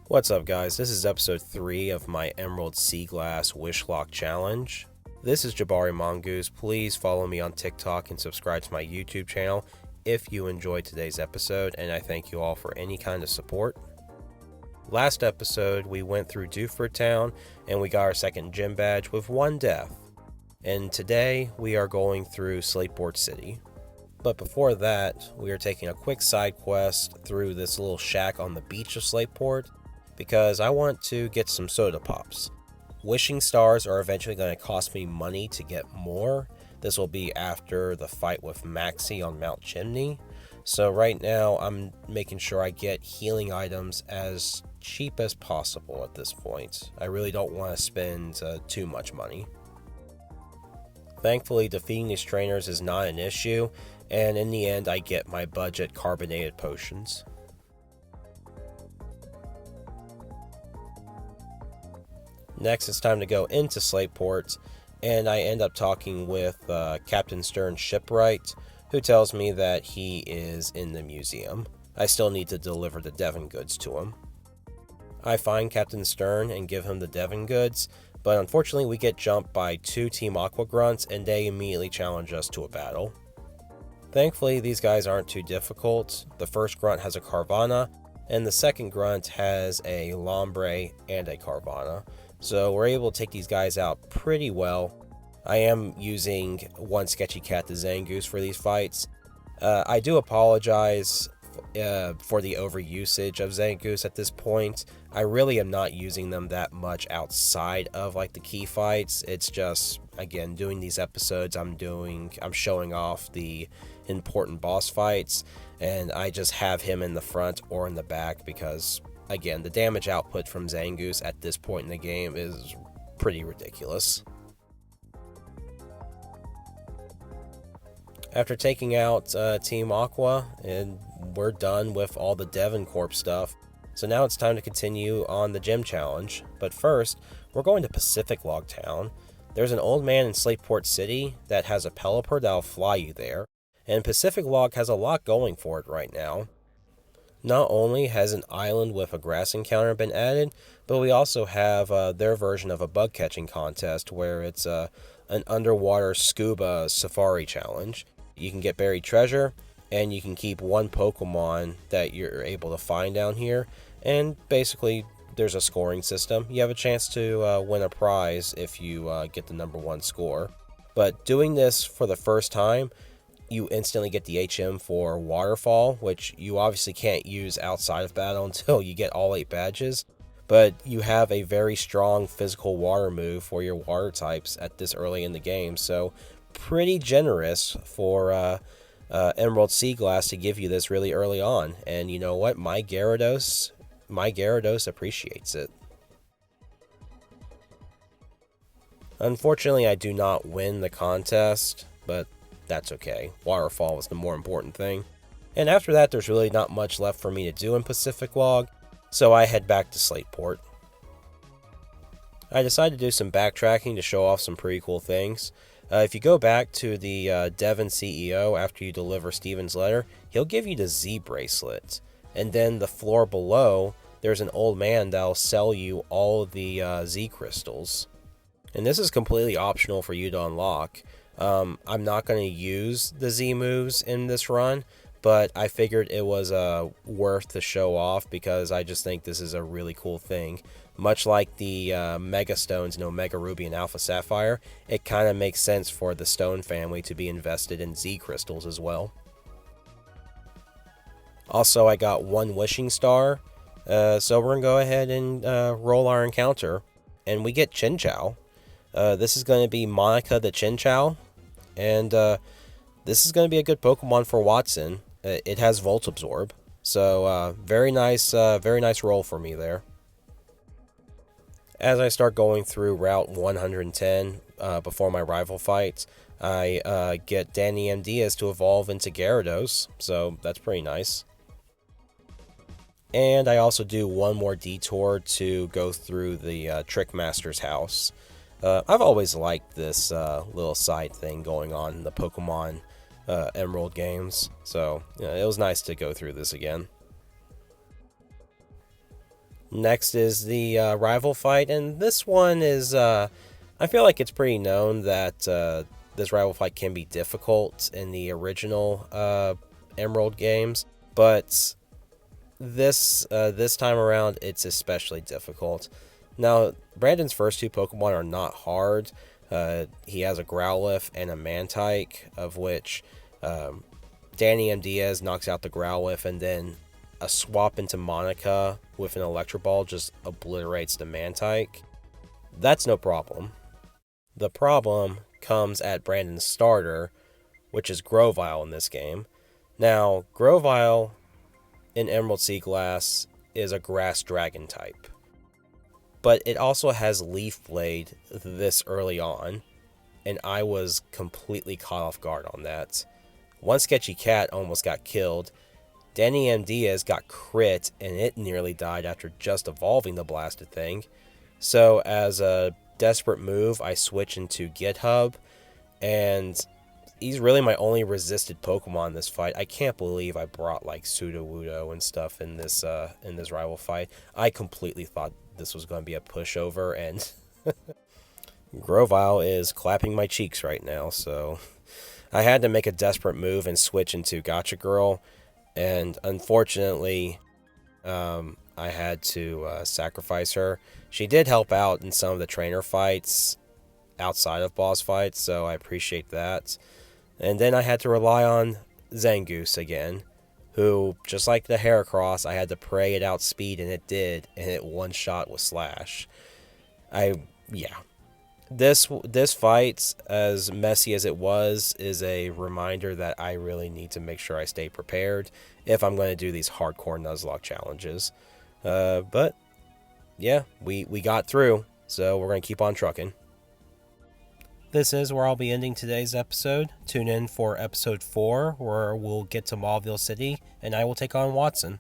What's up guys, this is episode 3 of my Emerald Seaglass Wishlocke challenge. This is Jabari Mongoose. Please follow me on TikTok and subscribe to my YouTube channel if you enjoyed today's episode, and I thank you all for any kind of support. Last episode we went through Duford Town and we got our second gym badge with 1 death. And today we are going through Slateport City. But before that, we are taking a quick side quest through this little shack on the beach of Slateport, because I want to get some soda pops. Wishing stars are eventually going to cost me money to get more. This will be after the fight with Maxie on Mount Chimney. So right now I'm making sure I get healing items as cheap as possible at this point. I really don't want to spend too much money. Thankfully, defeating these trainers is not an issue, and in the end I get my budget carbonated potions. Next, it's time to go into Slateport, and I end up talking with Captain Stern's shipwright, who tells me that he is in the museum. I still need to deliver the Devon goods to him. I find Captain Stern and give him the Devon goods, but unfortunately we get jumped by 2 Team Aqua grunts, and they immediately challenge us to a battle. Thankfully, these guys aren't too difficult. The first grunt has a Carvana, and the second grunt has a Lombre and a Carvana. So we're able to take these guys out pretty well. I am using one Sketchy Cat to Zangoose for these fights. I do apologize for the overusage of Zangoose at this point. I really am not using them that much outside of like the key fights. It's just, again, doing these episodes, I'm showing off the important boss fights, and I just have him in the front or in the back because, again, the damage output from Zangoose at this point in the game is pretty ridiculous. After taking out Team Aqua, and we're done with all the Devon Corp stuff, so now it's time to continue on the gym challenge. But first, we're going to Pacificlog Town. There's an old man in Slateport City that has a Pelipper that'll fly you there, and Pacificlog has a lot going for it right now. Not only has an island with a grass encounter been added, but we also have their version of a bug catching contest where it's an underwater scuba safari challenge. You can get buried treasure, and you can keep 1 Pokemon that you're able to find down here, and basically there's a scoring system. You have a chance to win a prize if you get the number 1 score. But doing this for the first time, you instantly get the HM for Waterfall, which you obviously can't use outside of battle until you get all 8 badges. But you have a very strong physical water move for your water types at this early in the game, so pretty generous for Emerald Seaglass to give you this really early on. And you know what? My Gyarados appreciates it. Unfortunately, I do not win the contest, but that's okay. Waterfall was the more important thing. And after that, there's really not much left for me to do in Pacificlog, so I head back to Slateport. I decided to do some backtracking to show off some pretty cool things. If you go back to the Devon CEO after you deliver Steven's letter, he'll give you the Z bracelet. And then the floor below, there's an old man that'll sell you all the Z crystals. And this is completely optional for you to unlock. I'm not going to use the Z moves in this run, but I figured it was worth the show off because I just think this is a really cool thing. Much like the Mega Stones in Omega Ruby and Alpha Sapphire, it kind of makes sense for the Stone family to be invested in Z crystals as well. Also, I got 1 Wishing Star, so we're going to go ahead and roll our encounter, and we get Chinchou. This is going to be Monica the Chinchou, and this is going to be a good Pokemon for Watson. It has Volt Absorb, so very nice roll for me there. As I start going through Route 110 before my rival fight, I get Danny M. Diaz to evolve into Gyarados, so that's pretty nice. And I also do 1 more detour to go through the Trickmaster's house. I've always liked this little side thing going on in the Pokemon Emerald games, so it was nice to go through this again. Next is the rival fight, and this one is, I feel like it's pretty known that this rival fight can be difficult in the original Emerald games, but this time around it's especially difficult. Now, Brandon's first two Pokemon are not hard. He has a Growlithe and a Mantike, of which Danny M. Diaz knocks out the Growlithe, and then a swap into Monica with an Electro Ball just obliterates the Mantike. That's no problem. The problem comes at Brandon's starter, which is Grovyle in this game. Now, Grovyle in Emerald Seaglass is a Grass Dragon type, but it also has Leaf Blade this early on, and I was completely caught off guard on that. One Sketchy Cat almost got killed. Danny M. Diaz got crit, and it nearly died after just evolving the blasted thing. So as a desperate move, I switch into GitHub, and he's really my only resisted Pokemon in this fight. I can't believe I brought like Sudowoodo and stuff in this rival fight. I completely thought this was going to be a pushover, and Grovyle is clapping my cheeks right now, so I had to make a desperate move and switch into Gotcha Girl, and unfortunately, I had to sacrifice her. She did help out in some of the trainer fights outside of boss fights, so I appreciate that. And then I had to rely on Zangoose again, who, just like the Heracross, I had to pray it outspeed, and it did, and it one-shot with Slash. This fight, as messy as it was, is a reminder that I really need to make sure I stay prepared if I'm going to do these hardcore Nuzlocke challenges. But, yeah, we got through, so we're going to keep on trucking. This is where I'll be ending today's episode. Tune in for episode 4, where we'll get to Mauville City, and I will take on Watson.